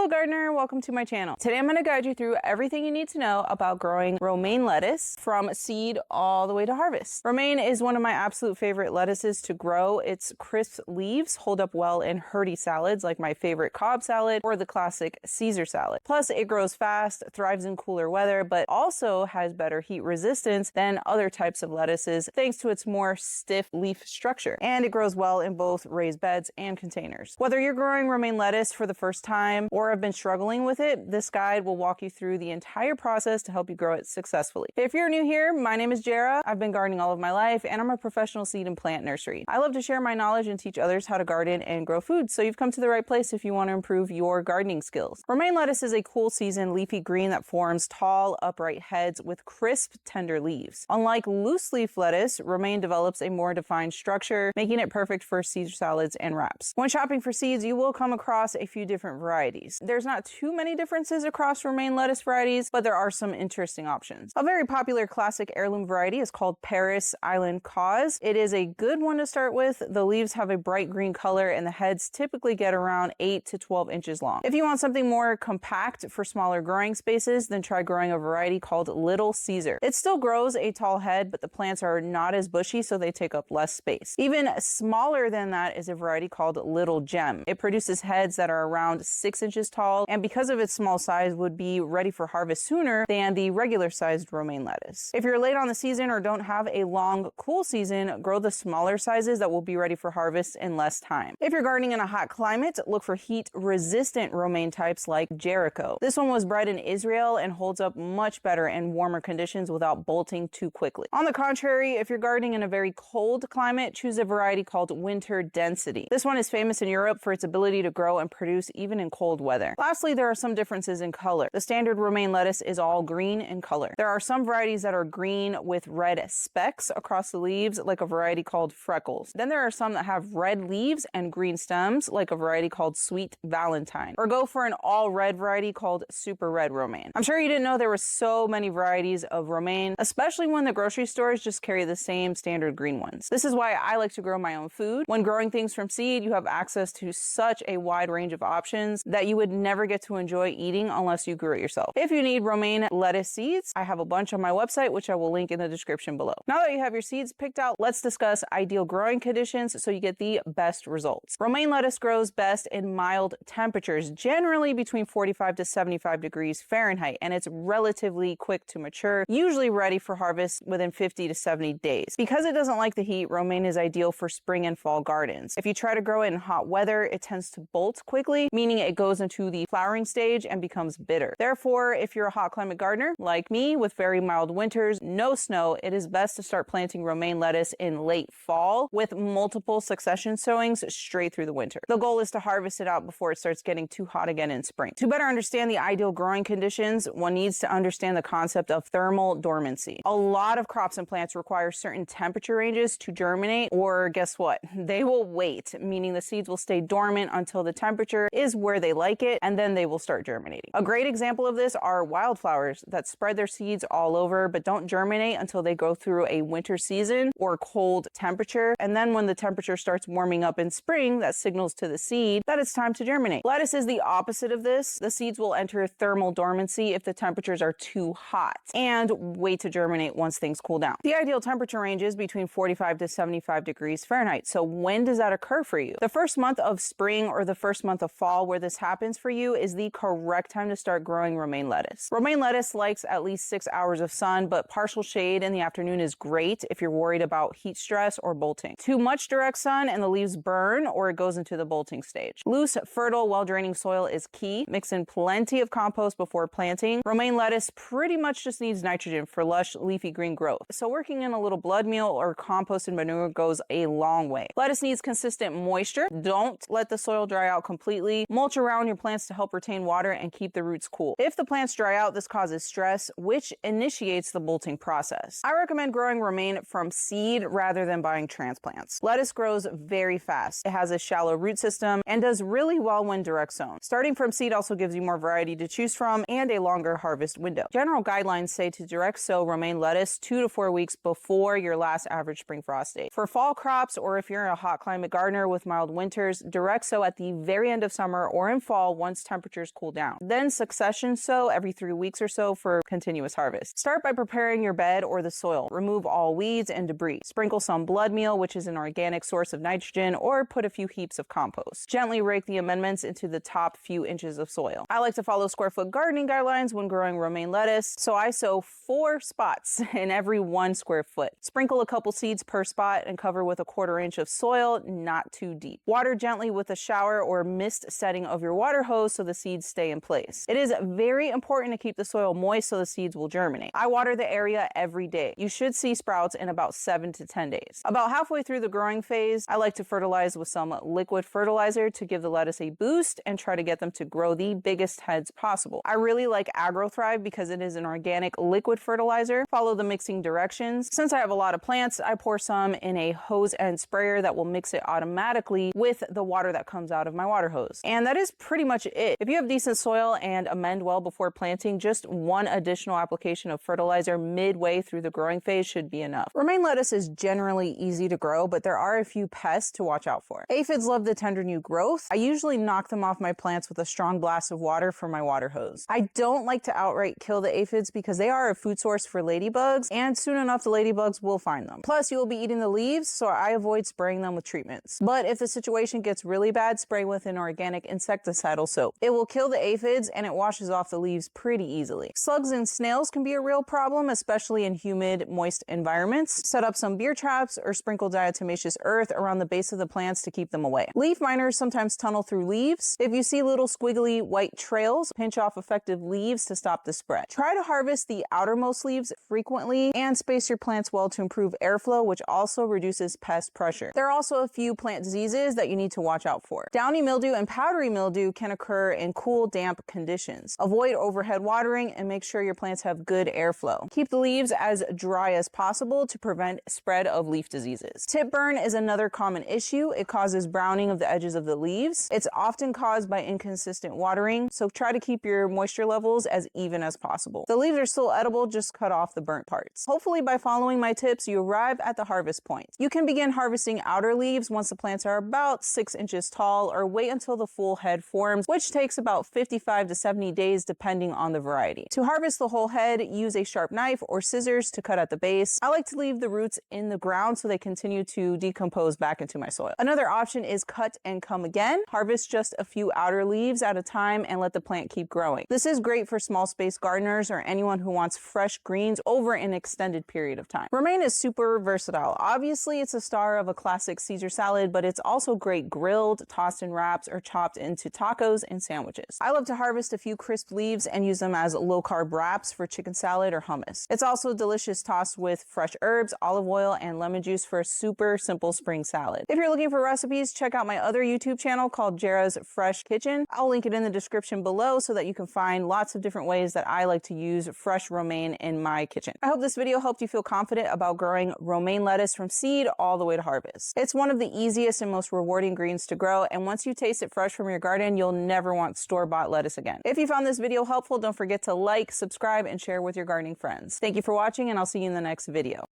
Hello gardener, welcome to my channel. Today I'm going to guide you through everything you need to know about growing romaine lettuce from seed all the way to harvest. Romaine is one of my absolute favorite lettuces to grow. Its crisp leaves hold up well in hearty salads like my favorite Cobb salad or the classic Caesar salad. Plus it grows fast, thrives in cooler weather, but also has better heat resistance than other types of lettuces thanks to its more stiff leaf structure. And it grows well in both raised beds and containers. Whether you're growing romaine lettuce for the first time or have been struggling with it, this guide will walk you through the entire process to help you grow it successfully. If you're new here, my name is Jara. I've been gardening all of my life and I'm a professional seed and plant nursery. I love to share my knowledge and teach others how to garden and grow food, so you've come to the right place if you want to improve your gardening skills. Romaine lettuce is a cool season leafy green that forms tall, upright heads with crisp, tender leaves. Unlike loose leaf lettuce, romaine develops a more defined structure, making it perfect for Caesar salads and wraps. When shopping for seeds, you will come across a few different varieties. There's not too many differences across romaine lettuce varieties, but there are some interesting options. A very popular classic heirloom variety is called Paris Island Cause. It is a good one to start with. The leaves have a bright green color and the heads typically get around 8 to 12 inches long. If you want something more compact for smaller growing spaces, then try growing a variety called Little Caesar. It still grows a tall head, but the plants are not as bushy, so they take up less space. Even smaller than that is a variety called Little Gem. It produces heads that are around 6 inches tall, and because of its small size would be ready for harvest sooner than the regular sized romaine lettuce. If you're late on the season or don't have a long cool season, grow the smaller sizes that will be ready for harvest in less time. If you're gardening in a hot climate, look for heat resistant romaine types like Jericho. This one was bred in Israel and holds up much better in warmer conditions without bolting too quickly. On the contrary, if you're gardening in a very cold climate, choose a variety called Winter Density. This one is famous in Europe for its ability to grow and produce even in cold weather. Lastly, there are some differences in color. The standard romaine lettuce is all green in color. There are some varieties that are green with red specks across the leaves, like a variety called Freckles. Then there are some that have red leaves and green stems, like a variety called Sweet Valentine. Or go for an all red variety called Super Red Romaine. I'm sure you didn't know there were so many varieties of romaine, especially when the grocery stores just carry the same standard green ones. This is why I like to grow my own food. When growing things from seed, you have access to such a wide range of options that you would never get to enjoy eating unless you grew it yourself. If you need romaine lettuce seeds, I have a bunch on my website, which I will link in the description below. Now that you have your seeds picked out, let's discuss ideal growing conditions so you get the best results. Romaine lettuce grows best in mild temperatures, generally between 45 to 75 degrees Fahrenheit, and it's relatively quick to mature, usually ready for harvest within 50 to 70 days. Because it doesn't like the heat, romaine is ideal for spring and fall gardens. If you try to grow it in hot weather, it tends to bolt quickly, meaning it goes into the flowering stage and becomes bitter. Therefore, if you're a hot climate gardener like me with very mild winters, no snow, it is best to start planting romaine lettuce in late fall with multiple succession sowings straight through the winter. The goal is to harvest it out before it starts getting too hot again in spring. To better understand the ideal growing conditions, one needs to understand the concept of thermal dormancy. A lot of crops and plants require certain temperature ranges to germinate, or guess what? They will wait, meaning the seeds will stay dormant until the temperature is where they like it, and then they will start germinating. A great example of this are wildflowers that spread their seeds all over but don't germinate until they go through a winter season or cold temperature, and then when the temperature starts warming up in spring, that signals to the seed that it's time to germinate. Lettuce is the opposite of this. The seeds will enter thermal dormancy if the temperatures are too hot and wait to germinate once things cool down. The ideal temperature range is between 45 to 75 degrees Fahrenheit. So when does that occur for you? The first month of spring or the first month of fall where this happens for you is the correct time to start growing romaine lettuce. Romaine lettuce likes at least 6 hours of sun, but partial shade in the afternoon is great if you're worried about heat stress or bolting. Too much direct sun and the leaves burn or it goes into the bolting stage. Loose, fertile, well-draining soil is key. Mix in plenty of compost before planting. Romaine lettuce pretty much just needs nitrogen for lush, leafy green growth. So working in a little blood meal or compost and manure goes a long way. Lettuce needs consistent moisture. Don't let the soil dry out completely. Mulch around your plants to help retain water and keep the roots cool. If the plants dry out, this causes stress, which initiates the bolting process. I recommend growing romaine from seed rather than buying transplants. Lettuce grows very fast. It has a shallow root system and does really well when direct sown. Starting from seed also gives you more variety to choose from and a longer harvest window. General guidelines say to direct sow romaine lettuce 2 to 4 weeks before your last average spring frost date. For fall crops, or if you're a hot climate gardener with mild winters, direct sow at the very end of summer or in fall once temperatures cool down. Then succession sow every 3 weeks or so for continuous harvest. Start by preparing your bed or the soil. Remove all weeds and debris. Sprinkle some blood meal, which is an organic source of nitrogen, or put a few heaps of compost. Gently rake the amendments into the top few inches of soil. I like to follow square foot gardening guidelines when growing romaine lettuce, so I sow 4 spots in every 1 square foot. Sprinkle a couple seeds per spot and cover with a 1/4 inch of soil, not too deep. Water gently with a shower or mist setting of your water hose so the seeds stay in place. It is very important to keep the soil moist so the seeds will germinate. I water the area every day. You should see sprouts in about 7 to 10 days. About halfway through the growing phase, I like to fertilize with some liquid fertilizer to give the lettuce a boost and try to get them to grow the biggest heads possible. I really like AgroThrive because it is an organic liquid fertilizer. Follow the mixing directions. Since I have a lot of plants, I pour some in a hose end sprayer that will mix it automatically with the water that comes out of my water hose. And that is pretty much it. If you have decent soil and amend well before planting, just 1 additional application of fertilizer midway through the growing phase should be enough. Romaine lettuce is generally easy to grow, but there are a few pests to watch out for. Aphids love the tender new growth. I usually knock them off my plants with a strong blast of water from my water hose. I don't like to outright kill the aphids because they are a food source for ladybugs, and soon enough the ladybugs will find them. Plus, you will be eating the leaves, so I avoid spraying them with treatments. But if the situation gets really bad, spray with an organic insecticidal soap. It will kill the aphids and it washes off the leaves pretty easily. Slugs and snails can be a real problem, especially in humid, moist environments. Set up some beer traps or sprinkle diatomaceous earth around the base of the plants to keep them away. Leaf miners sometimes tunnel through leaves. If you see little squiggly white trails, pinch off affected leaves to stop the spread. Try to harvest the outermost leaves frequently and space your plants well to improve airflow, which also reduces pest pressure. There are also a few plant diseases that you need to watch out for. Downy mildew and powdery mildew can occur in cool, damp conditions. Avoid overhead watering and make sure your plants have good airflow. Keep the leaves as dry as possible to prevent spread of leaf diseases. Tip burn is another common issue. It causes browning of the edges of the leaves. It's often caused by inconsistent watering, so try to keep your moisture levels as even as possible. The leaves are still edible, just cut off the burnt parts. Hopefully by following my tips, you arrive at the harvest point. You can begin harvesting outer leaves once the plants are about 6 inches tall, or wait until the full head forms, which takes about 55 to 70 days depending on the variety. To harvest the whole head, use a sharp knife or scissors to cut at the base. I like to leave the roots in the ground so they continue to decompose back into my soil. Another option is cut and come again. Harvest just a few outer leaves at a time and let the plant keep growing. This is great for small space gardeners or anyone who wants fresh greens over an extended period of time. Romaine is super versatile. Obviously, it's a star of a classic Caesar salad, but it's also great grilled, tossed in wraps, or chopped into tacos and sandwiches. I love to harvest a few crisp leaves and use them as low-carb wraps for chicken salad or hummus. It's also delicious tossed with fresh herbs, olive oil, and lemon juice for a super simple spring salad. If you're looking for recipes, check out my other YouTube channel called Jera's Fresh Kitchen. I'll link it in the description below so that you can find lots of different ways that I like to use fresh romaine in my kitchen. I hope this video helped you feel confident about growing romaine lettuce from seed all the way to harvest. It's one of the easiest and most rewarding greens to grow, and once you taste it fresh from your garden, you'll never want store-bought lettuce again. If you found this video helpful, don't forget to like, subscribe, and share with your gardening friends. Thank you for watching, and I'll see you in the next video.